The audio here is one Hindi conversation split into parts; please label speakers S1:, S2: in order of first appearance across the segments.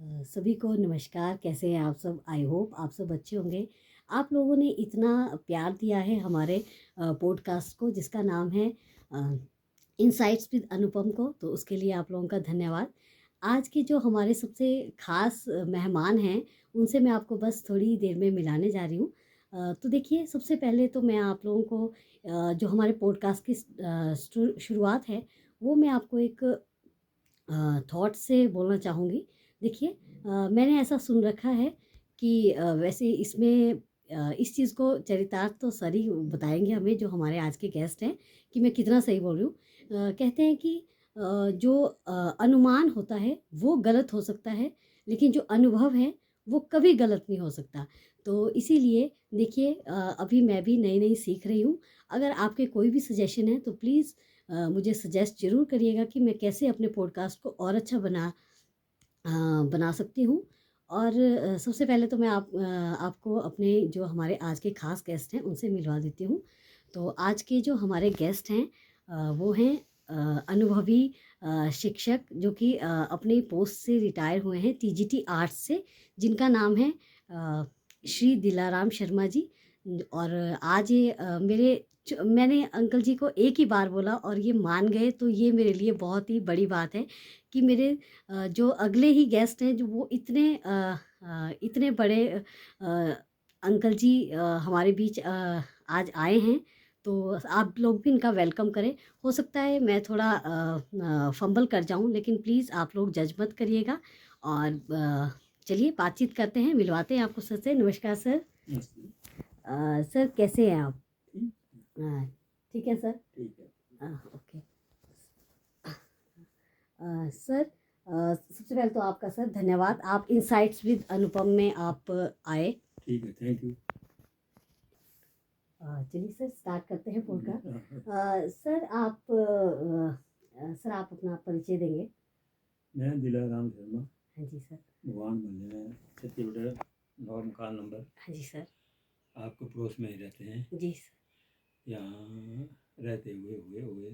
S1: सभी को नमस्कार। कैसे हैं आप सब? आई होप आप सब अच्छे होंगे। आप लोगों ने इतना प्यार दिया है हमारे पॉडकास्ट को, जिसका नाम है इनसाइट्स विद अनुपम को, तो उसके लिए आप लोगों का धन्यवाद। आज के जो हमारे सबसे ख़ास मेहमान हैं, उनसे मैं आपको बस थोड़ी देर में मिलाने जा रही हूँ। तो देखिए, सबसे पहले तो मैं आप लोगों को जो हमारे पॉडकास्ट की शुरुआत है, वो मैं आपको एक थॉट से बोलना चाहूँगी। देखिए, मैंने ऐसा सुन रखा है कि वैसे इसमें इस चीज़ को चरितार्थ तो सर ही बताएँगे हमें, जो हमारे आज के गेस्ट हैं, कि मैं कितना सही बोल रही हूँ। कहते हैं कि जो अनुमान होता है वो गलत हो सकता है, लेकिन जो अनुभव है वो कभी गलत नहीं हो सकता। तो इसीलिए देखिए, अभी मैं भी नई-नई सीख रही हूँ। अगर आपके कोई भी सजेशन है तो प्लीज़ मुझे सजेस्ट ज़रूर करिएगा कि मैं कैसे अपने पॉडकास्ट को और अच्छा बना सकती हूँ। और सबसे पहले तो मैं आपको अपने जो हमारे आज के ख़ास गेस्ट हैं उनसे मिलवा देती हूँ। तो आज के जो हमारे गेस्ट हैं वो हैं अनुभवी शिक्षक, जो कि अपनी पोस्ट से रिटायर हुए हैं टीजीटी आर्ट्स से, जिनका नाम है श्री दिलाराम शर्मा जी। और आज ये मैंने अंकल जी को एक ही बार बोला और ये मान गए, तो ये मेरे लिए बहुत ही बड़ी बात है कि मेरे जो अगले ही गेस्ट हैं, जो वो इतने बड़े अंकल जी हमारे बीच आज आए हैं। तो आप लोग भी इनका वेलकम करें। हो सकता है मैं थोड़ा फंबल कर जाऊं, लेकिन प्लीज़ आप लोग जज मत करिएगा। और चलिए बातचीत करते हैं, मिलवाते हैं आपको सर से। नमस्कार सर। सर कैसे हैं आप? हाँ, ठीक है सर। ठीक है। ओके। सर, सबसे पहले तो आपका सर धन्यवाद, आप इनसाइट्स विद अनुपम में आप आए।
S2: ठीक है, थैंक यू।
S1: चलिए सर, स्टार्ट करते हैं पॉडकास्ट। सर आप अपना परिचय देंगे?
S2: मैं दिलाराम शर्मा,
S1: हाँ जी सर।
S2: भगवान मोहल्ले में छत्तीसगढ़, नौ मकान नंबर।
S1: हाँ जी सर।
S2: आपके पड़ोस में ही रहते हैं।
S1: जी सर।
S2: यहाँ रहते हुए हुए हुए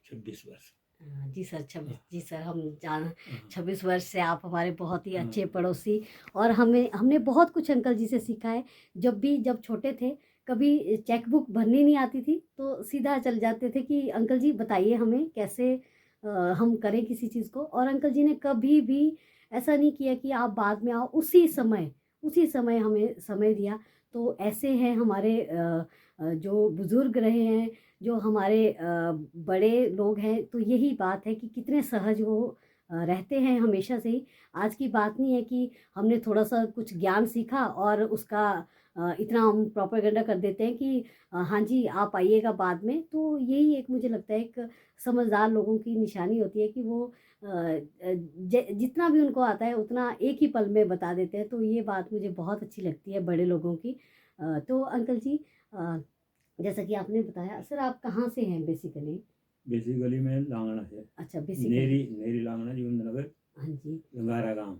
S2: 26 वर्ष।
S1: जी सर, 26। जी सर, हम जान
S2: हाँ,
S1: 26 वर्ष से आप हमारे बहुत ही अच्छे
S2: हाँ,
S1: पड़ोसी। और हमने बहुत कुछ अंकल जी से सीखा है। जब छोटे थे, कभी चेक बुक भरनी नहीं आती थी, तो सीधा चल जाते थे कि अंकल जी बताइए हमें कैसे हम करें किसी चीज़ को। और अंकल जी ने कभी भी ऐसा नहीं किया कि आप बाद में आओ, उसी समय हमें समय दिया। तो ऐसे हैं हमारे जो बुज़ुर्ग रहे हैं, जो हमारे बड़े लोग हैं, तो यही बात है कि कितने सहज वो रहते हैं हमेशा से ही। आज की बात नहीं है कि हमने थोड़ा-सा कुछ ज्ञान सीखा और उसका इतना हम प्रोपेगेंडा कर देते हैं कि हाँ जी, आप आइएगा बाद में। तो यही एक मुझे लगता है एक समझदार लोगों की निशानी होती है कि वो जितना भी उनको आता है उतना एक ही पल में बता देते हैं। तो ये बात मुझे बहुत अच्छी लगती है बड़े लोगों की। तो अंकल जी, अ जैसा कि आपने बताया सर, आप कहाँ से हैं बेसिकली?
S2: बेसिकली मैं लांगड़ा से।
S1: अच्छा, बेसिकली।
S2: नेरी नेरी लांगड़ा, जीवननगर,
S1: हाँ जी।
S2: गंगारा गांव।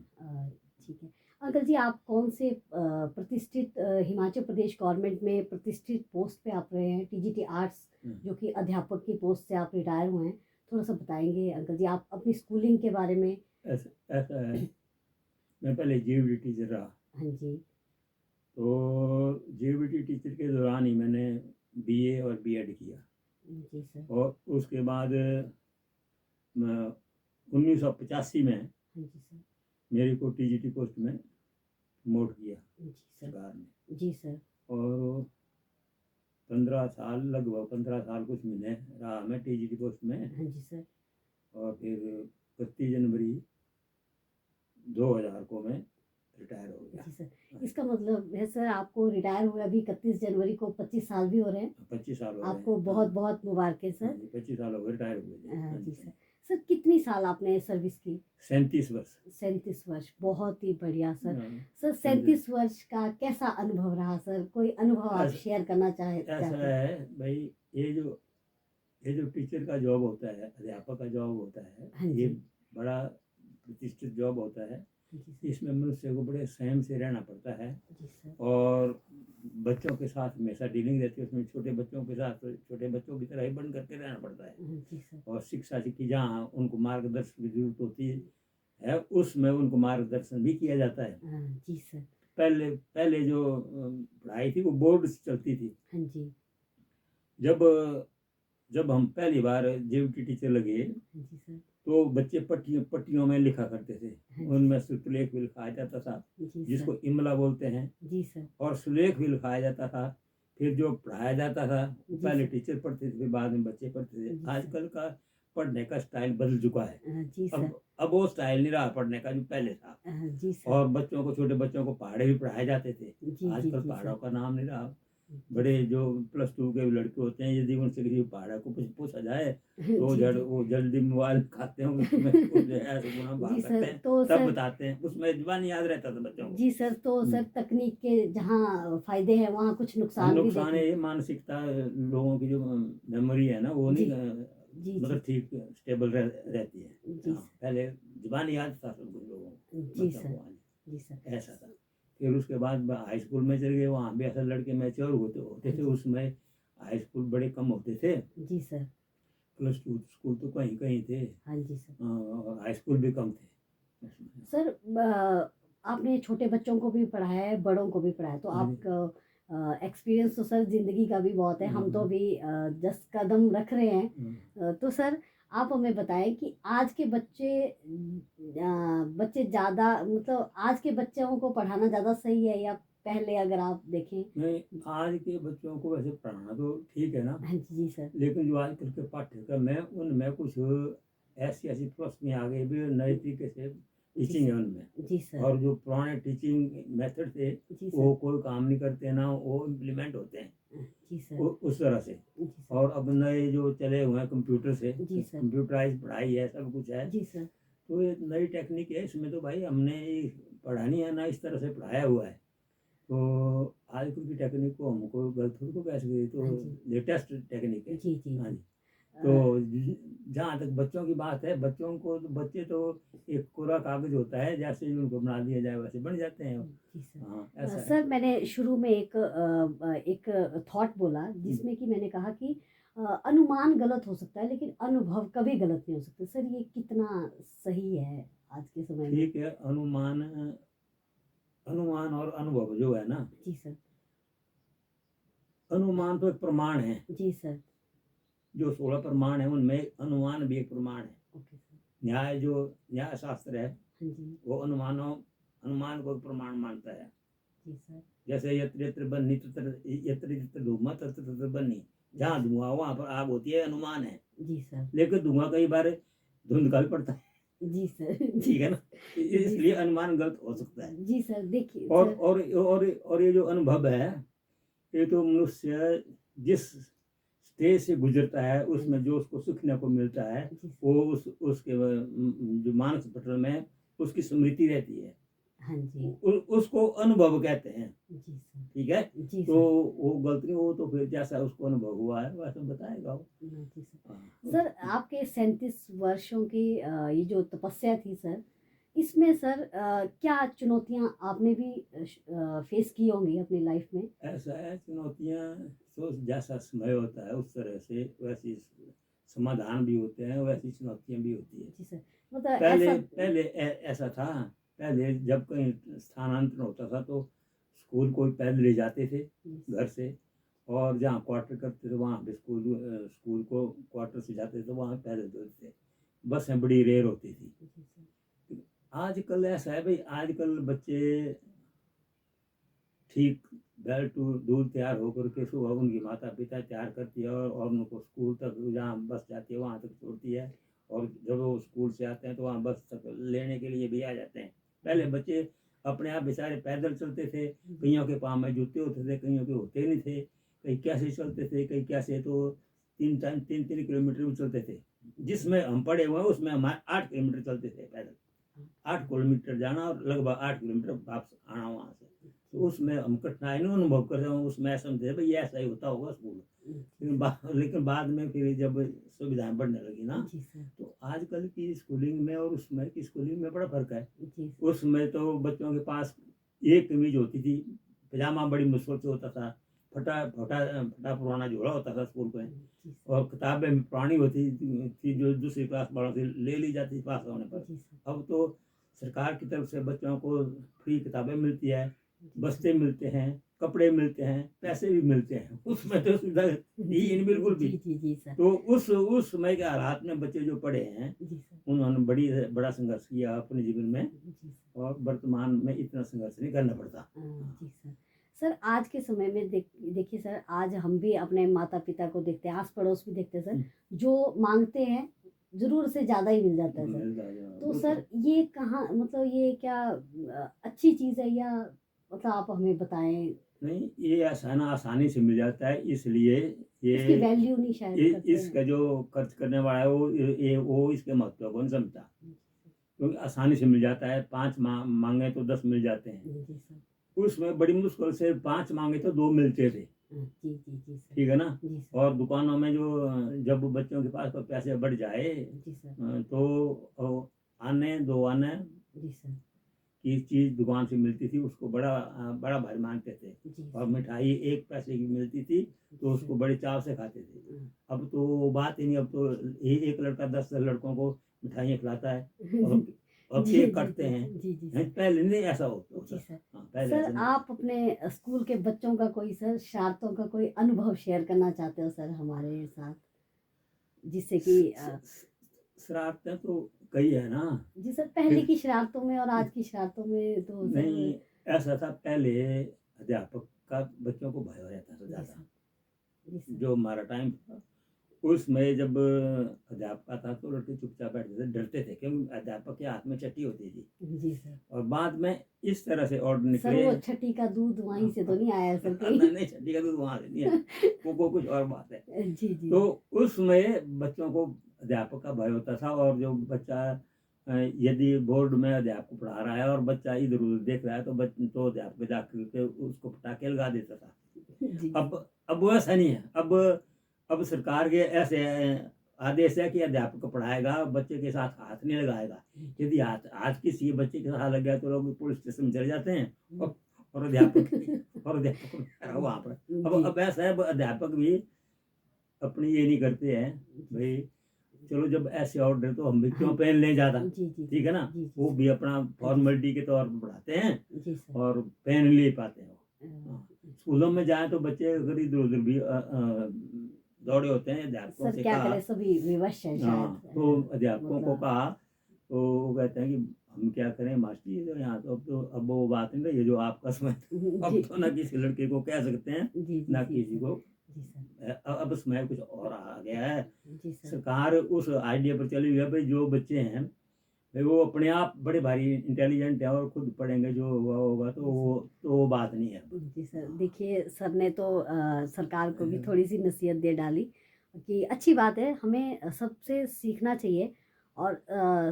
S1: ठीक है। अंकल जी, आप कौन से प्रतिष्ठित हिमाचल प्रदेश गवर्नमेंट में प्रतिष्ठित पोस्ट पे आप रहे हैं? टीजीटी आर्ट्स, जो कि अध्यापक की पोस्ट से आप रिटायर हुए हैं। थोड़ा-सा बताएँगे अंकल जी, आप अपनी स्कूलिंग के बारे में?
S2: ऐसा ऐसा है, मैं पहले जीवीटी टीचर रहा।
S1: हाँ जी।
S2: तो जीवीटी टीचर के दौरान ही मैंने बीए और बीएड किया।
S1: जी सर।
S2: और उसके बाद मैं 1985 में
S1: हाँ जी सर।
S2: मेरे को टीजीटी पोस्ट में प्रमोट किया
S1: जी सर।
S2: सरकार ने।
S1: जी सर।
S2: और 15 साल, लगभग 15 साल कुछ महीने रहा मैं टीजीटी पोस्ट में।
S1: हाँ जी सर।
S2: और फिर 31 जनवरी 2000 को मैं रिटायर हो गया।
S1: जी सर। इसका मतलब है सर, आपको रिटायर हुए अभी 31 जनवरी को 25 साल भी हो रहे हैं।
S2: 25 साल हो गए।
S1: आपको
S2: हाँ,
S1: बहुत-बहुत मुबारकें
S2: हाँ
S1: सर।
S2: जी, 25 साल हो गए रिटायर हुए जी। हाँ
S1: जी
S2: जी,
S1: सर। सर, कितनी साल आपने सर्विस की?
S2: 37 वर्ष।
S1: 37 वर्ष, बहुत ही बढ़िया सर।
S2: हाँ,
S1: सर, 37 वर्ष का कैसा अनुभव रहा सर? कोई अनुभव आप
S2: ऐसा
S1: शेयर करना
S2: ऐसा
S1: चाहते हैं?
S2: है भाई, ये जो टीचर का जॉब होता है, अध्यापक का जॉब होता है,
S1: हाँ
S2: ये
S1: जी।
S2: बड़ा प्रतिष्ठित जॉब होता है।
S1: जी सर।
S2: इसमें मनुष्य को बड़े संयम से रहना पड़ता है।
S1: जी सर।
S2: और बच्चों के साथ हमेशा डीलिंग रहती है, उसमें छोटे बच्चों के साथ तो छोटे बच्चों की तरह ही बन करके रहना पड़ता है।
S1: जी सर।
S2: और शिक्षा की जहाँ उनको मार्गदर्शन की जरूरत होती है उसमें उनको मार्गदर्शन भी किया जाता है।
S1: जी सर।
S2: पहले पहले जो पढ़ाई थी वो बोर्ड से चलती थी।
S1: हाँ जी।
S2: जब जब हम पहली बार जेवीटी टीचर लगे
S1: हाँ जी सर।
S2: तो बच्चे पट्टियों में लिखा करते थे।
S1: हाँ जी।
S2: उनमें सुलेख भी लिखाया जाता था,
S1: जी
S2: जिसको
S1: सर।
S2: इमला बोलते हैं,
S1: जी सर।
S2: और सुलेख भी लिखाया जाता था। फिर जो पढ़ाया जाता था वो
S1: जी
S2: पहले
S1: सर।
S2: टीचर पढ़ते थे, फिर बाद में बच्चे पढ़ते थे।
S1: जी सर।
S2: आजकल का पढ़ने का स्टाइल बदल चुका है।
S1: जी सर।
S2: अब वो स्टाइल नहीं रहा पढ़ने का जो पहले था।
S1: जी सर।
S2: और बच्चों को, छोटे बच्चों को पहाड़े भी पढ़ाए जाते थे।
S1: जी जी
S2: आजकल
S1: जी
S2: पहाड़ों
S1: सर।
S2: का नाम नहीं रहा।
S1: जी
S2: बड़े
S1: सर।
S2: जो +2 के लड़के होते हैं, यदि उनसे किसी पहाड़ा को कुछ पूछा जाए तो
S1: जी जी।
S2: वो जल्दी मोबाइल खाते हैं, उसमें वो जो है ऐसे गुना भाग
S1: जी
S2: करते
S1: सर,
S2: हैं,
S1: तो
S2: तब
S1: सर
S2: बताते हैं। उसमें जुबान याद रहता था बच्चों को।
S1: जी सर, तो सर तकनीक के जहाँ फ़ायदे हैं, वहाँ कुछ नुकसान भी
S2: नुकसान
S1: देखे।
S2: है ये मानसिकता, लोगों की जो मेमोरी है ना, वो
S1: जी।
S2: नहीं
S1: जी, जी।
S2: मतलब ठीक स्टेबल रहती है।
S1: जी
S2: हाँ, पहले जुबान याद था सब कुछ लोगों को,
S1: जी
S2: बच्चों
S1: सर।
S2: को। हाँ जी,
S1: जी सर।
S2: ऐसा था। फिर उसके बाद हाई स्कूल में चले गए, वहाँ भी ऐसे लड़के मैच्योर होते होते
S1: हाँ
S2: थे।
S1: जी।
S2: उसमें हाई स्कूल बड़े कम होते थे,
S1: जी सर।
S2: +2 स्कूल तो कहीं कहीं थे,
S1: हाँ जी सर।
S2: और हाई स्कूल भी कम थे उसमें।
S1: सर आपने छोटे बच्चों को भी पढ़ाया है, बड़ों को भी पढ़ाया है, तो
S2: हाँ जी।
S1: आपका एक्सपीरियंस तो सर ज़िंदगी का भी बहुत है। हम तो अभी 10 कदम रख रहे हैं। तो सर आप हमें बताएँ कि आज के बच्चे ज़्यादा मतलब आज के बच्चों को पढ़ाना ज़्यादा सही है या पहले अगर आप देखें?
S2: नहीं, आज के बच्चों को वैसे पढ़ाना तो ठीक है ना,
S1: हाँ जी, जी सर।
S2: लेकिन जो आजकल के पाठ्यक्रम है उनमें कुछ ऐसी ऐसी प्रश्न आ गई भी, नए तरीके से
S1: जी
S2: टीचिंग है
S1: सर।
S2: उनमें।
S1: जी सर।
S2: और जो पुराने टीचिंग मेथड थे
S1: जी
S2: वो
S1: सर।
S2: कोई काम नहीं करते, ना वो इम्प्लीमेंट होते हैं
S1: जी सर।
S2: उस तरह से।
S1: जी सर।
S2: और अब नए जो चले हुए हैं कंप्यूटर से,
S1: जी सर।
S2: कंप्यूटराइज पढ़ाई है, सब कुछ है।
S1: जी सर।
S2: तो ये नई टेक्निक है, इसमें तो भाई हमने पढ़ानी है ना, इस तरह से पढ़ाया हुआ है। तो आजकल की टेक्निक को हमको गलत थोड़ी को कह सकते, ये
S1: हाँ
S2: तो
S1: जी।
S2: लेटेस्ट टेक्निक है।
S1: जी, जी,
S2: हाँ
S1: जी।
S2: जी। तो जहाँ तक बच्चों की बात है, बच्चों को तो बच्चे तो एक कोरा कागज होता है, जैसे ही उनको बना दिया जाए वैसे बन जाते हैं।
S1: जी सर।
S2: हाँ, ऐसा है।
S1: सर मैंने शुरू में एक थॉट बोला जिसमें कि मैंने कहा कि अनुमान गलत हो सकता है लेकिन अनुभव कभी गलत नहीं हो सकता। सर ये कितना सही है आज के समय में?
S2: ठीक है, अनुमान अनुमान और अनुभव जो है ना,
S1: जी सर।
S2: अनुमान तो एक प्रमाण है।
S1: जी सर।
S2: जो 16 प्रमाण है उनमें अनुमान भी एक प्रमाण है।
S1: Okay sir.
S2: न्याय शास्त्र है,
S1: हाँ जी।
S2: वो अनुमान को एक प्रमाण मानता है।
S1: जी सर।
S2: जैसे यत्र यत्र बन्नी तत्र यत्र यत्र धूमा तत्र तत्र बन्नी, जहाँ धुआं वहाँ पर आग होती है, अनुमान है।
S1: जी सर।
S2: लेकिन धुआं कई बार धुंध का भी पड़ता है।
S1: जी सर। जी।
S2: ठीक है ना,
S1: जी
S2: इसलिए
S1: सर।
S2: अनुमान गलत हो सकता है।
S1: जी सर देखिए
S2: और
S1: सर।
S2: और और ये जो अनुभव है, ये तो मनुष्य जिस स्टेज से गुजरता है उसमें जो उसको सीखने को मिलता है,
S1: जी सर।
S2: वो उसके जो मानस पटल में उसकी स्मृति रहती है,
S1: हाँ जी।
S2: उसको अनुभव कहते हैं।
S1: जी सर।
S2: ठीक है।
S1: जी
S2: तो
S1: सर।
S2: वो गलत नहीं, वो तो फिर जैसा उसको अनुभव हुआ है वैसा बताएगा वो।
S1: हाँ जी सर।
S2: हाँ।
S1: सर आपके 37 वर्षों की ये जो तपस्या थी सर, इसमें सर क्या चुनौतियाँ आपने भी फेस की होंगी अपनी लाइफ में?
S2: ऐसा है, चुनौतियाँ तो जैसा समय होता है उस तरह से वैसी समाधान भी होते हैं, वैसी चुनौतियाँ भी होती है।
S1: जी सर। मतलब
S2: पहले
S1: ऐसा।
S2: पहले ऐसा था, पहले जब कहीं स्थानांतरण होता था तो स्कूल कोई पैदल ले जाते थे
S1: जी
S2: घर से, और जहाँ क्वार्टर करते थे वहाँ पे स्कूल को क्वार्टर से जाते थे, वहाँ पैदल चलते थे। बसें बड़ी रेयर होती थी।
S1: जी सर।
S2: आजकल ऐसा है भाई, आजकल बच्चे ठीक घर टू दूर तैयार होकर के सुबह उनकी माता पिता तैयार करती है, और उनको स्कूल तक जहाँ बस जाती है वहाँ तक छोड़ती है। और जब वो स्कूल से आते हैं तो वहाँ बस तक लेने के लिए भी आ जाते हैं। पहले बच्चे अपने आप बेचारे पैदल चलते थे, कईयों के पाँव में जूते होते थे, कईयों के होते नहीं थे, कई कैसे चलते थे, कई कैसे तो 3 किलोमीटर भी चलते थे। जिसमें हम पढ़े हुए हैं उसमें हम 8 किलोमीटर चलते थे पैदल। 8 किलोमीटर जाना और लगभग 8 किलोमीटर वापस आना वहाँ से। तो उसमें हम कठिनाई नहीं अनुभव कर रहे हो, उसमें ऐसा समझे भाई ऐसा ही होता होगा स्कूल। लेकिन बाद में फिर जब सुविधाएं बढ़ने लगी ना,
S1: जी सर।
S2: तो आजकल की स्कूलिंग में और उसमें की स्कूलिंग में बड़ा फर्क है।
S1: जी सर।
S2: उसमें तो बच्चों के पास एक कमीज होती थी, पजामा बड़ी मुश्किल से होता था, फटा फटा फटा पुराना जोड़ा होता था स्कूल में,
S1: जी सर।
S2: और किताबें पुरानी होती थी जो दूसरी क्लास वालों से ले ली जाती थी पास होने पर।
S1: जी सर।
S2: अब तो सरकार की तरफ से बच्चों को फ्री किताबें मिलती है,
S1: जी
S2: बस्ते मिलते हैं, कपड़े मिलते हैं, पैसे भी मिलते हैं। उसमें तो सुविधा थी ही नहीं बिल्कुल भी।
S1: जी सर।
S2: तो उस समय के हालात में बच्चे जो पढ़े हैं,
S1: जी सर।
S2: उन्होंने बड़ा संघर्ष किया अपने जीवन में,
S1: जी सर।
S2: और वर्तमान में इतना संघर्ष नहीं करना पड़ता।
S1: जी सर। सर आज के समय में देखिए सर, आज हम भी अपने माता पिता को देखते हैं, आस पड़ोस भी देखते हैं सर, जो मांगते हैं ज़रूरत से ज़्यादा ही मिल जाता है सर।
S2: मिल जाएगा,
S1: तो
S2: वो
S1: सर ये कहाँ, मतलब ये क्या अच्छी चीज़ है, या मतलब आप हमें बताएं।
S2: नहीं, ये आसानी से मिल जाता है, इसलिए
S1: इसकी
S2: ये
S1: वैल्यू नहीं शायद करते हैं।
S2: इसका जो खर्च करने वाला है वो इसके महत्व को नहीं समझता, क्योंकि आसानी से मिल जाता है। 5 मांगे तो 10 मिल जाते हैं।
S1: जी सर।
S2: उसमें बड़ी मुश्किल से 5 मांगे तो 2 मिलते थे।
S1: जी सर।
S2: ठीक है ना?
S1: जी सर।
S2: और दुकानों में जब बच्चों के पास पैसे बढ़ जाए,
S1: जी सर।
S2: तो आने 2 आने
S1: जी सर।
S2: की चीज़ दुकान से मिलती थी, उसको बड़ा भारी मानते थे।
S1: जी
S2: और
S1: सर।
S2: मिठाई 1 पैसे की मिलती थी, तो उसको बड़े चाव से खाते थे। अब तो वो बात ही नहीं, अब तो एक लड़का 10 लड़कों को मिठाइयाँ खिलाता है, और अब
S1: जी
S2: केक
S1: जी
S2: काटते हैं।
S1: जी जी
S2: हैं,
S1: सर।
S2: पहले नहीं ऐसा
S1: जी
S2: होता।
S1: सर।
S2: हाँ, पहले
S1: सर
S2: ऐसा नहीं
S1: आप
S2: होता।
S1: अपने स्कूल के बच्चों का कोई सर शरारतों का कोई अनुभव शेयर करना चाहते हो सर हमारे साथ, जिससे कि
S2: शरारतें तो कई है ना।
S1: जी सर, पहले की शरारतों में और आज की शरारतों में तो
S2: नहीं,
S1: सर।
S2: ऐसा था पहले, अध्यापक का बच्चों को भय हो रहता था
S1: जी
S2: ज़्यादा।
S1: सर। जी सर।
S2: जो हमारा टाइम था, उसमें जब अध्यापक था तो लड़के चुपचाप बैठते थे, डरते थे, क्योंकि अध्यापक के हाथ में छठी होती थी।
S1: जी सर।
S2: और बाद में इस तरह से ऑर्डर
S1: सर
S2: निकले।
S1: वो छठी का दूध वहीं से तो नहीं आया सर कहीं।
S2: नहीं नहीं, छठी का दूध वहां से नहीं है, वो कुछ और बात है।
S1: जी जी।
S2: तो उसमें बच्चों को अध्यापक का भय होता था, और जो बच्चा यदि बोर्ड में अध्यापक पढ़ा रहा है और बच्चा इधर उधर देख रहा है, तो अध्यापक जाकर के उसको पटाखे लगा देता था।
S1: जी
S2: अब वो ऐसा नहीं है। अब सरकार के ऐसे आदेश है कि अध्यापक पढ़ाएगा, बच्चे के साथ हाथ नहीं लगाएगा। यदि हाथ आज किसी बच्चे के साथ लग गया तो लोग पुलिस स्टेशन में चले जाते हैं, और अध्यापक वहाँ पर।
S1: जी
S2: अब ऐसा है, अब अध्यापक भी अपनी ये नहीं करते हैं भाई, चलो जब ऐसे ऑर्डर तो हम भी क्यों पहन लें ज़्यादा।
S1: जी जी
S2: ठीक है ना?
S1: जी जी
S2: वो भी अपना फॉर्मेलिटी के तौर पर पढ़ाते हैं,
S1: जी सर।
S2: और पहन नहीं ले पाते हैं।
S1: अ,
S2: स्कूलों में जाए तो बच्चे अगर इधर उधर भी दौड़े होते हैं, अध्यापकों
S1: सर
S2: से
S1: क्या
S2: कहा।
S1: करें, सभी विवश है
S2: हाँ,
S1: शायद।
S2: तो अध्यापकों को
S1: मतलब
S2: कहा, तो वो कहते हैं कि हम क्या करें मास्टर जी, तो यहाँ तो अब वो बात नहीं रही है जो आपका समय था। अब
S1: जी
S2: तो ना किसी लड़के को कह सकते हैं,
S1: जी जी
S2: ना
S1: जी
S2: किसी
S1: सर।
S2: को।
S1: जी सर।
S2: अब समय कुछ और आ गया है।
S1: जी सर।
S2: सरकार उस आइडिया पर चली हुई है भाई, जो बच्चे हैं भाई वो अपने आप बड़े भारी इंटेलिजेंट है और खुद पढ़ेंगे, जो हुआ होगा, तो वो बात नहीं है।
S1: जी सर, देखिए सर ने तो सरकार को भी थोड़ी सी नसीहत दे डाली कि अच्छी बात है, हमें सबसे सीखना चाहिए। और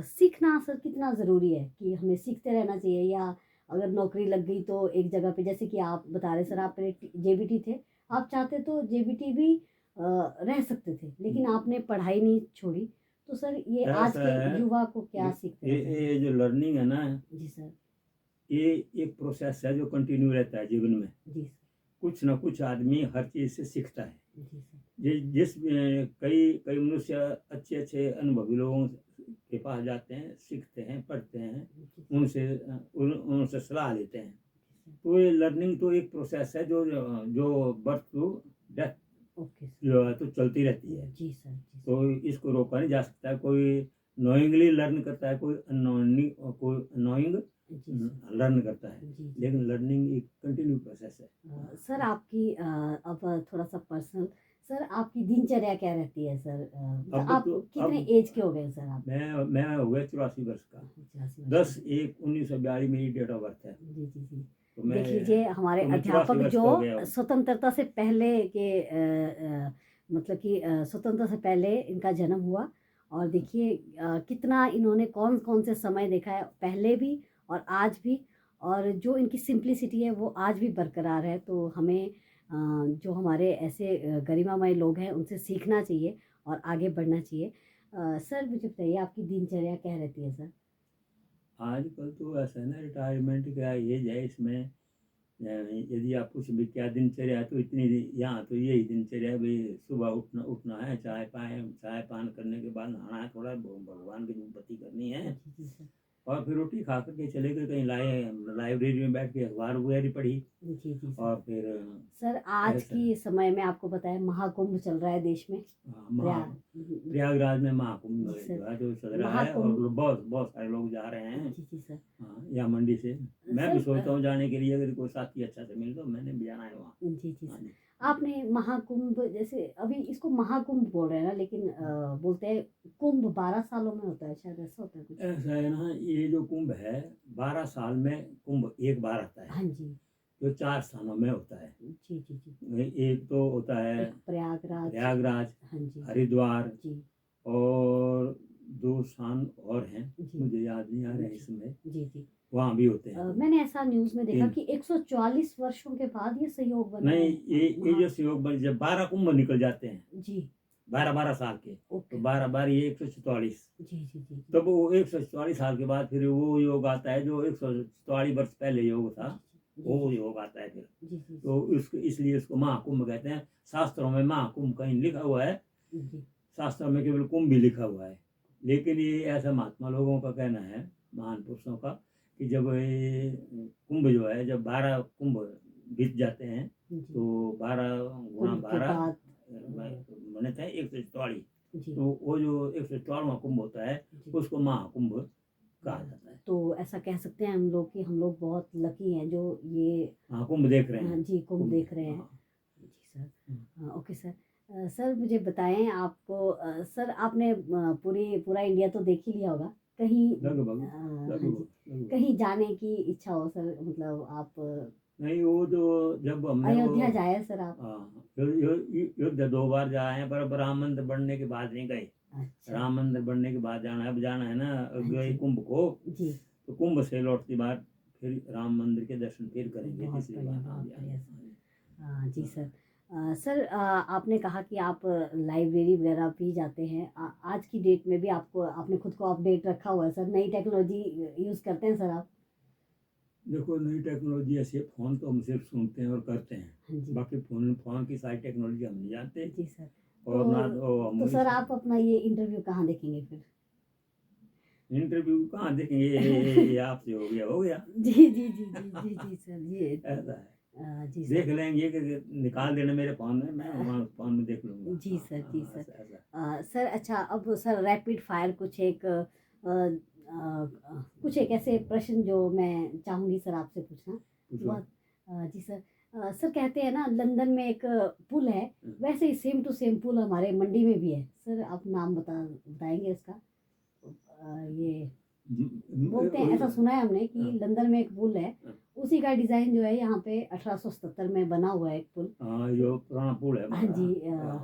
S1: सीखना सर कितना ज़रूरी है कि हमें सीखते रहना चाहिए, या अगर नौकरी लग गई तो एक जगह पे, जैसे कि आप बता रहे सर, आप पहले जेबीटी थे, आप चाहते तो जेबीटी भी रह सकते थे, लेकिन आपने पढ़ाई नहीं छोड़ी। तो सर ये आज
S2: ऐसा
S1: के
S2: है,
S1: युवा को क्या सीखते
S2: ये
S1: रहना चाहिए।
S2: ये जो लर्निंग है ना,
S1: जी सर।
S2: ये एक प्रोसेस है जो कंटिन्यू रहता है जीवन में।
S1: जी सर।
S2: कुछ ना कुछ आदमी हर चीज़ से सीखता है।
S1: जी सर।
S2: कई कई मनुष्य अच्छे अच्छे अनुभवी लोगों के पास जाते हैं, सीखते हैं, पढ़ते हैं,
S1: जी
S2: उनसे सलाह लेते हैं। तो ये लर्निंग तो एक प्रोसेस है जो जो birth to death
S1: okay sir.
S2: जो है तो चलती रहती है।
S1: जी सर। जी
S2: तो इसको रोका नहीं जा सकता है। कोई नोइंगली लर्न करता है, कोई अनोइंग
S1: जी सर।
S2: लर्न करता है,
S1: जी जी।
S2: लेकिन लर्निंग एक कंटिन्यू प्रोसेस है।
S1: सर आपकी अब थोड़ा सा पर्सनल, सर आपकी दिनचर्या क्या रहती है सर, मतलब
S2: अब
S1: आप
S2: तो
S1: कितने
S2: अब
S1: एज के हो गए सर आप।
S2: मैं हो गया 84 वर्ष का।
S1: 84 वर्ष
S2: 10/1/1942 मेरी डेट ऑफ बर्थ है।
S1: जी जी जी।
S2: तो मैं
S1: देख लीजिए हमारे
S2: तो मैं 84
S1: अध्यापक
S2: वर्ष
S1: जो
S2: का हो गया हूँ।
S1: स्वतंत्रता से पहले के मतलब कि स्वतंत्रता से पहले इनका जन्म हुआ। और देखिए कितना इन्होंने कौन कौन से समय देखा है, पहले भी और आज भी। और जो इनकी सिंप्लिसिटी है वो आज भी बरकरार है। तो हमें जो हमारे ऐसे गरिमामय लोग हैं उनसे सीखना चाहिए और आगे बढ़ना चाहिए। सर मुझे बताइए आपकी दिनचर्या क्या रहती है सर।
S2: आजकल तो ऐसा है ना, रिटायरमेंट का एज है, इसमें यदि आप कुछ भी क्या दिनचर्या है, तो यहाँ तो यही दिनचर्या है भाई, सुबह उठना उठना है, चाय पान करने के बाद नहाना है, थोड़ा भगवान की धूपबत्ती करनी है,
S1: जी जी सर।
S2: और फिर रोटी खा करके चले गए कहीं, लाइब्रेरी में बैठ के अखबार वगैरह पढ़ी।
S1: जी जी सर।
S2: और फिर
S1: सर आज
S2: ऐसा
S1: की समय में आपको पता है महाकुंभ चल रहा है देश में,
S2: हाँ,
S1: प्रयाग।
S2: प्रयागराज में महाकुंभ
S1: जी सर।
S2: जो है जो चल रहा है, और
S1: महाकुंभ।
S2: बहुत बहुत सारे लोग जा रहे हैं।
S1: जी जी सर।
S2: हाँ, या मंडी से मैं भी
S1: सर
S2: सोचता हूँ जाने के लिए, अगर कोई साथी अच्छा से मिले तो मैंने भी जाना है वहाँ।
S1: जी जी
S2: हाँ
S1: सर।
S2: जी।
S1: आपने महाकुंभ, जैसे अभी इसको महाकुंभ बोल रहे हैं ना, लेकिन बोलते हैं कुंभ 12 सालों में होता है, शायद ऐसा होता है कुछ।
S2: ऐसा है ना, ये जो कुंभ है 12 साल में कुंभ एक बार आता है,
S1: हाँ जी।
S2: जो 4 स्थानों में होता है।
S1: जी जी जी।
S2: एक तो होता है
S1: एक प्रयागराज।
S2: प्रयागराज,
S1: हाँ जी।
S2: हरिद्वार,
S1: जी
S2: और 2 स्थान और हैं,
S1: जी
S2: मुझे याद नहीं आ रहे हैं इस समय,
S1: जी जी।
S2: वहाँ भी होते हैं।
S1: मैंने ऐसा न्यूज में देखा
S2: 3
S1: कि 144 वर्षों के बाद ये सहयोग बना
S2: नहीं,
S1: है।
S2: ये जो सहयोग बन, जब 12 कुंभ निकल जाते हैं
S1: जी
S2: 12-12 साल के, तो
S1: ओके।
S2: 12 ये 144,
S1: जी जी जी।
S2: तब वो 144 साल के बाद फिर वो योग आता है जो 144 वर्ष पहले योग था, वो योग आता है फिर।
S1: जी जी
S2: तो इसलिए इसको महाकुंभ कहते हैं। शास्त्रों में महाकुंभ कहीं लिखा हुआ है,
S1: जी।
S2: शास्त्रों में केवल कुंभ भी लिखा हुआ है, लेकिन ये ऐसा महात्मा लोगों का कहना है, महान पुरुषों का, कि जब ये कुंभ जो है, जब 12 कुंभ बीत जाते हैं,
S1: जी।
S2: तो 12 गुणा
S1: कुंभ के
S2: 12
S1: बाद
S2: बने थे 144।
S1: जी
S2: तो वो जो 144वां कुंभ होता है,
S1: जी।
S2: उसको महाकुंभ कहा जाता है।
S1: तो ऐसा कह सकते हैं हम लोग कि हम लोग बहुत लकी हैं जो ये
S2: हाँ, कुंभ देख रहे
S1: हाँ
S2: हैं।
S1: जी कुंभ देख रहे हैं।
S2: हाँ।
S1: जी सर। Okay sir. सर मुझे बताएं, आपको सर आपने पूरा इंडिया तो देख ही लिया होगा, कहीं
S2: लगभग
S1: हाँ
S2: लगभग
S1: जी,
S2: लगभग।
S1: कहीं जाने की इच्छा हो सर, मतलब आप
S2: नहीं, वो जो जब हमने
S1: अयोध्या जाए सर आप।
S2: हाँ, युद्ध 2 बार जाए हैं, पर राम मंदिर बनने के बाद नहीं गए।
S1: अच्छा।
S2: राम मंदिर बनने के बाद जाना है, अब जाना है ना,
S1: हाँ
S2: गए
S1: जी।
S2: कुंभ को,
S1: जी
S2: तो कुंभ से लौटती बार फिर राम मंदिर के दर्शन फिर करेंगे
S1: बहुत
S2: तीसरी
S1: बढ़िया,
S2: बार। हाँ
S1: बहुत
S2: जी, हाँ
S1: बढ़िया
S2: जी,
S1: सर। जी सर। सर आपने कहा कि आप लाइब्रेरी वगैरह भी जाते हैं, आज की डेट में भी आपको आपने खुद को अपडेट रखा हुआ है सर, नई टेक्नोलॉजी यूज़ करते हैं सर आप।
S2: देखो, नई टेक्नोलॉजी ऐसे, फोन तो हम सिर्फ सुनते हैं और करते हैं,
S1: हाँ जी।
S2: बाकी फोन की सारी टेक्नोलॉजी हम नहीं जानते।
S1: जी सर।
S2: और ना तो
S1: तो
S2: हम
S1: सर आप अपना ये इंटरव्यू कहाँ देखेंगे फिर?
S2: इंटरव्यू कहाँ देखेंगे, ये आपसे हो गया हो गया।
S1: जी जी जी जी जी जी सर ये
S2: ऐसा है,
S1: जी
S2: देख
S1: सर।
S2: लेंगे कि निकाल देना मेरे फोन में, मैं वहाँ फोन में देख लूंगा।
S1: जी
S2: हाँ,
S1: सर।
S2: हाँ,
S1: जी
S2: हाँ,
S1: सर।
S2: ऐसा ऐसा।
S1: सर अच्छा, अब सर रैपिड फायर कुछ एक ऐसे प्रश्न जो मैं चाहूँगी सर आपसे पूछना।
S2: पूछो।
S1: बहुत जी सर। सर कहते हैं ना लंदन में एक पुल है, वैसे ही सेम टू सेम पुल हमारे मंडी में भी है सर, आप नाम बताएंगे उसका? ये बोलते हैं, ऐसा सुना है हमने कि लंदन में एक पुल है, उसी का डिजाइन जो है यहाँ पे 1877 में बना हुआ है एक पुल।
S2: हाँ, जो पुराना पुल है
S1: हाँ
S2: हमारा,
S1: जी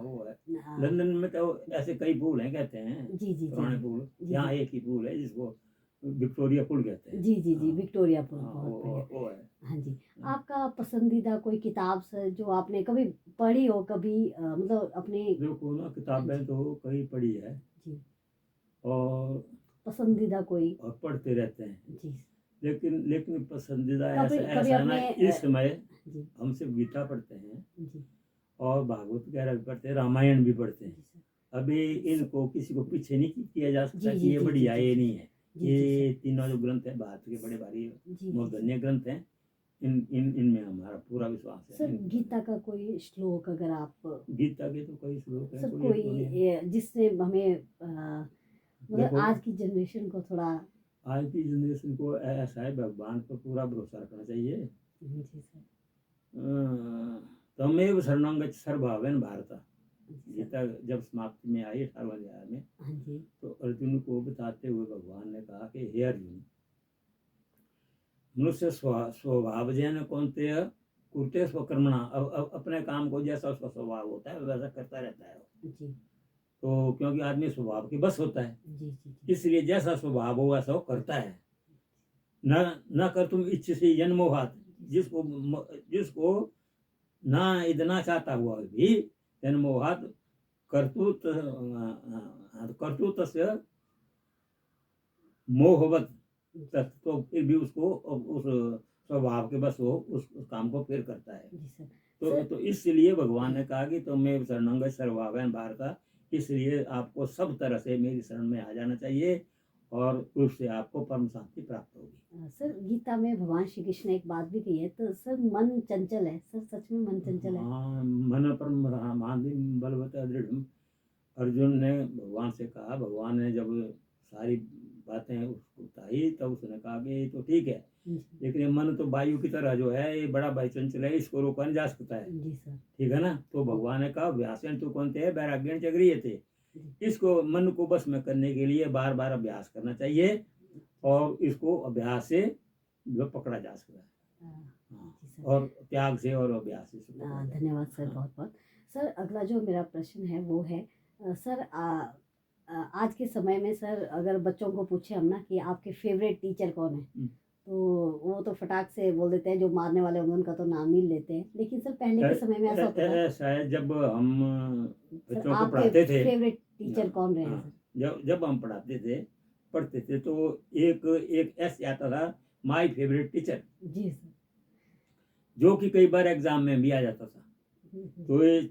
S2: वो है।
S1: हाँ,
S2: लंदन में तो ऐसे कई पुल हैं, कहते हैं
S1: जी जी जी
S2: पुराने पुल।
S1: जी
S2: यहाँ
S1: जी
S2: एक ही पुल है जिसको विक्टोरिया पुल कहते हैं।
S1: जी जी जी
S2: हाँ,
S1: विक्टोरिया पुल,
S2: हाँ,
S1: बहुत बढ़िया।
S2: वो है।
S1: हाँ जी। आपका पसंदीदा कोई किताब सर जो आपने कभी पढ़ी हो, कभी मतलब अपने?
S2: देखो ना,
S1: हाँ
S2: किताबें
S1: जी
S2: तो कई पढ़ी है,
S1: जी।
S2: और
S1: पसंदीदा कोई?
S2: पढ़ते रहते हैं,
S1: जी
S2: लेकिन पसंदीदा
S1: कभी
S2: ऐसा
S1: कभी
S2: ऐसा है ना,
S1: अपने
S2: इस समय
S1: जी
S2: हम सिर्फ गीता पढ़ते हैं,
S1: जी
S2: और भागवत वगैरह भी पढ़ते हैं, रामायण भी पढ़ते हैं।
S1: जी सर।
S2: अभी इनको किसी को पीछे नहीं किया जा सकता
S1: जी
S2: कि
S1: जी
S2: ये
S1: जी जी
S2: बढ़िया,
S1: जी
S2: ये
S1: जी
S2: नहीं है।
S1: जी जी
S2: ये
S1: सर।
S2: तीनों जो ग्रंथ है भारत के बड़े भारी
S1: जी
S2: मूर्धन्य ग्रंथ हैं, इनमें हमारा पूरा विश्वास है।
S1: सर गीता का कोई श्लोक अगर आप?
S2: गीता के तो कई श्लोक हैं,
S1: सर
S2: कोई एक
S1: कोई
S2: दो नहीं है।
S1: जिससे हमें मतलब
S2: देखो,
S1: आज की जनरेशन को थोड़ा।
S2: आज की जनरेशन को ऐसा है, भगवान पर पूरा भरोसा रखना चाहिए।
S1: जी सर।
S2: तमेव शरणं गच्छ सर्वभावेन भारत।
S1: जी सर।
S2: गीता जब समाप्ति में आई 18वें अध्याय में,
S1: हाँ जी
S2: तो अर्जुन को बताते हुए भगवान ने कहा कि हे अर्जुन, मनुष्य स्वभावजेन कौन्तेय कुरुते स्वकर्मणा, अपने काम को जैसा उसका स्वभाव होता है वैसा करता रहता है।
S1: जी
S2: तो क्योंकि आदमी स्वभाव के बस होता है,
S1: जी जी जी
S2: इसलिए जैसा स्वभाव हो वैसा वो करता है। न न कर तुम इच्छसे जन्मोहात, जिसको जिसको ना इतना चाहता हुआ भी जन्मोहात कर्तुत कर्तुतस्य मोहवत, तो फिर भी उसको उस स्वभाव के बस वो उस काम को फिर करता है।
S1: जी सर।
S2: तो इसलिए भगवान ने कहा कि तुम्हें शरणंग सर्वभावेन भारत, इसलिए आपको सब तरह से मेरी शरण में आ जाना चाहिए, और उससे आपको परम शांति प्राप्त होगी।
S1: सर गीता में भगवान श्री कृष्ण ने एक बात भी कही है, तो सर मन चंचल है, सर सच में मन चंचल है?
S2: हाँ, मन परम महाधि बलवत दृढ़। अर्जुन ने भगवान से कहा, भगवान ने जब सारी बातें उसको बताई तब उसने कहा कि ये तो ठीक है,
S1: जी
S2: लेकिन ये मन तो वायु की तरह जो है, ये बड़ा भाई चंचल है, इसको रोका नहीं जा सकता है।
S1: जी सर।
S2: ठीक है ना। तो भगवान ने कहा, अभ्यासेन तो कौन थे वैराग्यन चक्रियते।
S1: जी
S2: इसको मन को बस में करने के लिए बार बार अभ्यास करना चाहिए, और इसको अभ्यास से जो पकड़ा जा सकता है। हाँ,
S1: जी सर।
S2: और त्याग से और अभ्यास से पकड़ा जाता है।
S1: धन्यवाद सर,
S2: हाँ।
S1: बहुत बहुत। सर अगला जो मेरा प्रश्न है वो है, सर आज के समय में सर अगर बच्चों को पूछे हम ना कि आपके फेवरेट टीचर कौन है, तो वो तो फटाक से बोल देते हैं, जो मारने वाले होंगे उनका तो नाम ही लेते हैं, लेकिन सर पहले के समय में ऐसा होता था।
S2: ऐसा है, जब हम
S1: सर
S2: बच्चों को
S1: आपके
S2: पढ़ाते थे,
S1: फेवरेट टीचर
S2: हाँ,
S1: कौन रहे हैं
S2: हाँ,
S1: सर?
S2: जब हम पढ़ते थे तो एक एक ऐसे आता था, माय फेवरेट टीचर,
S1: जी सर।
S2: जो कि कई बार एग्जाम में भी आ जाता था। तो ये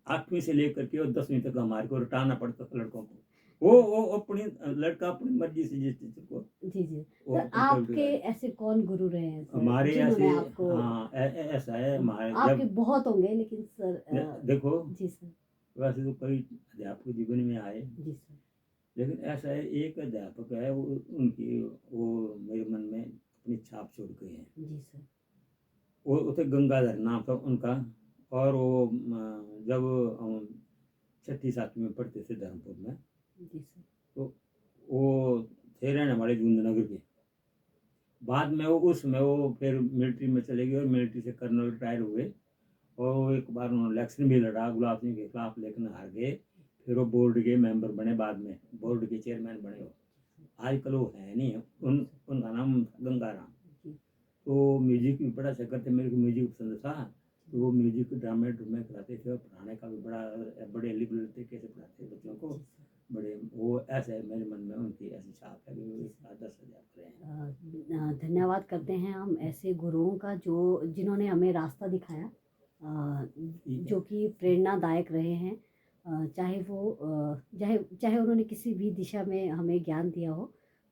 S2: 8वीं से लेकर के और 10वीं तक हमारे को रटाना पड़ता था लड़कों को। वो अपनी लड़का अपनी मर्जी से जिस टीचर को
S1: जी जी।
S2: वो
S1: सर आपके ऐसे कौन गुरु रहे हैं सर,
S2: हमारे
S1: जिन्होंने
S2: ऐसे,
S1: आपको?
S2: हाँ, ऐसा है हमारे
S1: आपके
S2: जब
S1: बहुत होंगे लेकिन सर
S2: देखो,
S1: जी सर।
S2: वैसे तो कई अध्यापक जीवन में आए,
S1: जी सर।
S2: लेकिन ऐसा है, एक अध्यापक है, वो उनकी वो मेरे मन में अपनी छाप छोड़ गए हैं।
S1: जी सर।
S2: वो उसे गंगाधर नाम था उनका। और वो जब हम 6ठी-7वीं में पढ़ते थे धर्मपुर में,
S1: जी सर।
S2: तो वो थे रहने वाले जूंदनगर के। बाद में वो उसमें वो फिर मिलिट्री में चले गए और मिलिट्री से कर्नल रिटायर हुए, और वो एक बार उन्होंने इलेक्शन भी लड़ा गुलाब सिंह के खिलाफ, लेकिन हार गए। फिर वो बोर्ड के मेंबर बने, बाद में बोर्ड के चेयरमैन बने वो। आजकल वो है नहीं है, उनका नाम गंगाराम। तो म्यूजिक भी बड़ा अच्छा करते, मेरे को म्यूजिक पसंद था, तो वो म्यूजिक ड्रामे ड्रामे कराते थे, और पढ़ाने का भी बड़े लिबरल तरीके से पढ़ाते थे बच्चों को। बड़े वो ऐसे मेरे मन में उनकी ऐसी छाप है कि वो एक आदर्श अध्यापक रहे हैं।
S1: धन्यवाद करते हैं हम ऐसे गुरुओं का जो जिन्होंने हमें रास्ता दिखाया, जो कि प्रेरणादायक रहे हैं। चाहे वो चाहे चाहे उन्होंने किसी भी दिशा में हमें ज्ञान दिया हो।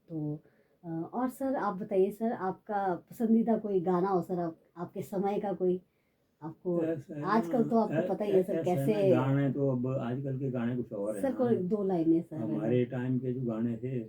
S1: तो और सर आप बताइए सर, आपका पसंदीदा कोई गाना हो सर, आपके समय का कोई आपको?
S2: ऐसा है
S1: आजकल तो आपको
S2: ना,
S1: पता ही है सर
S2: ऐसा है
S1: कैसे।
S2: ना, गाने तो अब आजकल के गाने कुछ और है
S1: सर
S2: ना।
S1: कोई 2 लाइनें सर अगर।
S2: हमारे टाइम के जो गाने थे,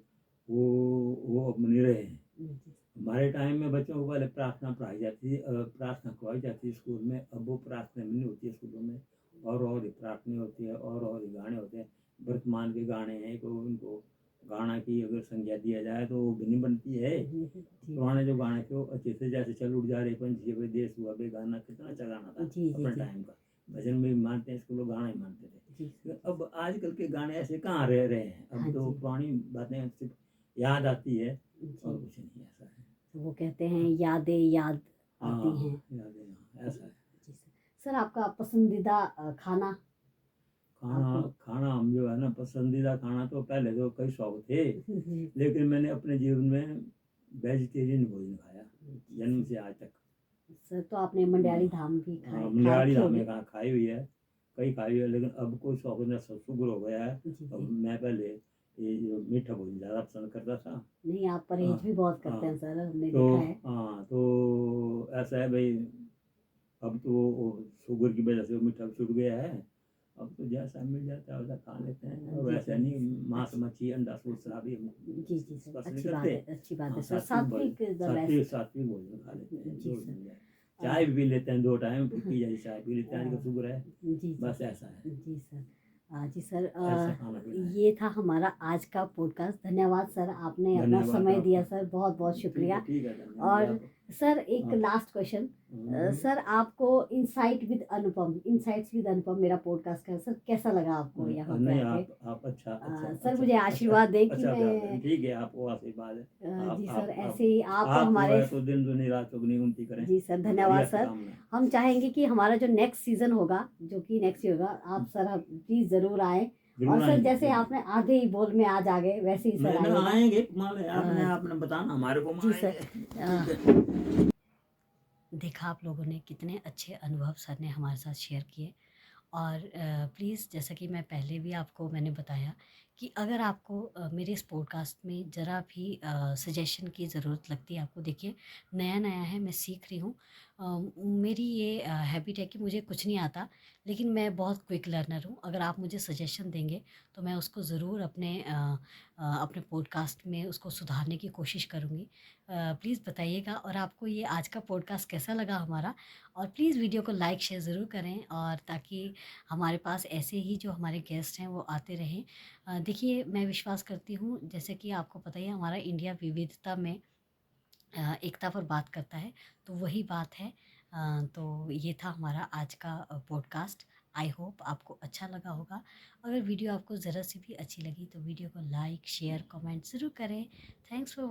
S2: वो अब नहीं रहे हैं।
S1: जी
S2: हमारे टाइम में बच्चों को पहले प्रार्थना पढ़ाई जाती थी, प्रार्थना करवाई जाती है स्कूल में। अब वो प्रार्थना भी नहीं होती है स्कूलों में, और ही प्रार्थना होती है, और ही गाने होते हैं। वर्तमान के गाने हैं, तो उनको गाना की अगर संज्ञा दिया जाए तो वो भी नहीं बनती है।
S1: जी
S2: पुराने जो गाने थे वो अच्छे से, जैसे चल उड़ जा रे पंछी वे देश हुआ बेगाना, कितना अच्छा गाना था
S1: जी जी
S2: अपने
S1: जी
S2: टाइम का। भजन भी मानते हैं इसको लोग, गाना ही मानते थे।
S1: जी।
S2: तो अब आजकल के गाने ऐसे कहाँ रह रहे हैं।
S1: हाँ
S2: अब तो
S1: जी
S2: पुरानी बातें सिर्फ याद आती है, और
S1: जी।
S2: कुछ नहीं ऐसा है।
S1: तो वो कहते हैं यादें याद आती हैं।
S2: यादें, हाँ, ऐसा है।
S1: जी सर। सर आपका पसंदीदा खाना?
S2: खाना हम जो है ना, पसंदीदा खाना तो पहले तो कई शौक थे,
S1: जी
S2: लेकिन मैंने अपने जीवन में वेजिटेरियन भोजन खाया जन्म से आज तक।
S1: सर, तो आपने मंडियाली धाम भी खाए खा
S2: मलयाली
S1: रखे
S2: धामे
S1: होंगे?
S2: कहाँ खाई हुई है, कई खाई हुई है, लेकिन अब कोई शौक ना शुगर हो गया है।
S1: जी
S2: अब
S1: जी।
S2: मैं पहले ये जो मीठा भोजन ज़्यादा पसंद करता था।
S1: नहीं, आप परहेज भी बहुत करते हैं सर, हमने
S2: तो
S1: देखा है।
S2: तो ऐसा है भाई, अब तो वो शुगर की वजह से वो मीठा छूट गया है। अब तो जैसा मिल जाता है वैसा खा लेते हैं, और
S1: जी,
S2: वैसा
S1: जी,
S2: नहीं मांस मच्छी अंडा सूट शराबी हम
S1: जी जी सर,
S2: पसंद
S1: अच्छी
S2: नहीं
S1: बात
S2: करते।
S1: है, अच्छी बात
S2: हाँ,
S1: है सर।
S2: सात्विक
S1: सात्विक द
S2: सात्विक
S1: बेस्ट।
S2: सात्विक भोजन खा लेते हैं,
S1: जी
S2: जो
S1: सर।
S2: मिल जाए। चाय भी पी लेते हैं 2 टाइम, फीकी जैसी चाय पी लेते हैं, आजकल शुगर है।
S1: जी जी
S2: बस ऐसा है,
S1: जी सर। जी सर,
S2: ऐसा खाना पीना है।
S1: ये था हमारा आज का पॉडकास्ट। धन्यवाद सर, आपने अपना
S2: धन्यवाद
S1: समय दिया
S2: आपका।
S1: सर, बहुत बहुत शुक्रिया।
S2: ठीक है, धन्यवाद
S1: और
S2: आपका।
S1: सर एक
S2: हाँ।
S1: लास्ट क्वेश्चन, सर आपको इनसाइट्स विद अनुपम मेरा पॉडकास्ट है सर, कैसा लगा आपको यहाँ पे
S2: नहीं,
S1: आके?
S2: आप अच्छा
S1: सर मुझे आशीर्वाद दें कि
S2: अच्छा
S1: मैं
S2: ठीक है, आपको आशीर्वाद है।
S1: जी सर,
S2: आप
S1: ऐसे ही आप
S2: आप जो
S1: हमारे।
S2: है तो दिन दुनी रात चौगनी उनती करें।
S1: जी सर,
S2: हमारी
S1: धन्यवाद
S2: ऐसी
S1: सर।
S2: कामना है।
S1: हम चाहेंगे कि हमारा जो नेक्स्ट सीजन होगा, जो कि नेक्स्ट ईयर होगा, आप सर प्लीज जरूर आए। और
S2: जरूर
S1: सर
S2: आएंगे,
S1: जैसे
S2: जरूर।
S1: आपने आधे ही बोल में आज आ गए, वैसे ही सर
S2: नहीं
S1: आइएगा।
S2: आएंगे, कमाल है, आपने
S1: अ,
S2: आपने बताना हमारे को, हम
S1: जी
S2: आएंगे।
S1: सर।
S2: ठीक है।
S1: देखा आप लोगों ने कितने अच्छे अनुभव सर ने हमारे साथ शेयर किए। और प्लीज़, जैसा कि मैं पहले भी आपको मैंने बताया कि अगर आपको मेरे इस पॉडकास्ट में ज़रा भी सजेशन की ज़रूरत लगती है आपको, देखिए नया-नया है, मैं सीख रही हूँ। मेरी ये हैबिट है कि मुझे कुछ नहीं आता, लेकिन मैं बहुत क्विक लर्नर हूँ। अगर आप मुझे सजेशन देंगे तो मैं उसको ज़रूर अपने पॉडकास्ट में उसको सुधारने की कोशिश करूँगी। प्लीज़ बताइएगा, और आपको ये आज का पॉडकास्ट कैसा लगा हमारा? और प्लीज़ वीडियो को लाइक शेयर ज़रूर करें, और ताकि हमारे पास ऐसे ही जो हमारे गेस्ट हैं वो आते रहें। देखिए, मैं विश्वास करती हूँ, जैसे कि आपको पता ही है, हमारा इंडिया विविधता में एकता पर बात करता है, तो वही बात है। तो ये था हमारा आज का पॉडकास्ट। आई होप आपको अच्छा लगा होगा। अगर वीडियो आपको ज़रा सी भी अच्छी लगी तो वीडियो को लाइक शेयर कमेंट ज़रूर करें। Thanks for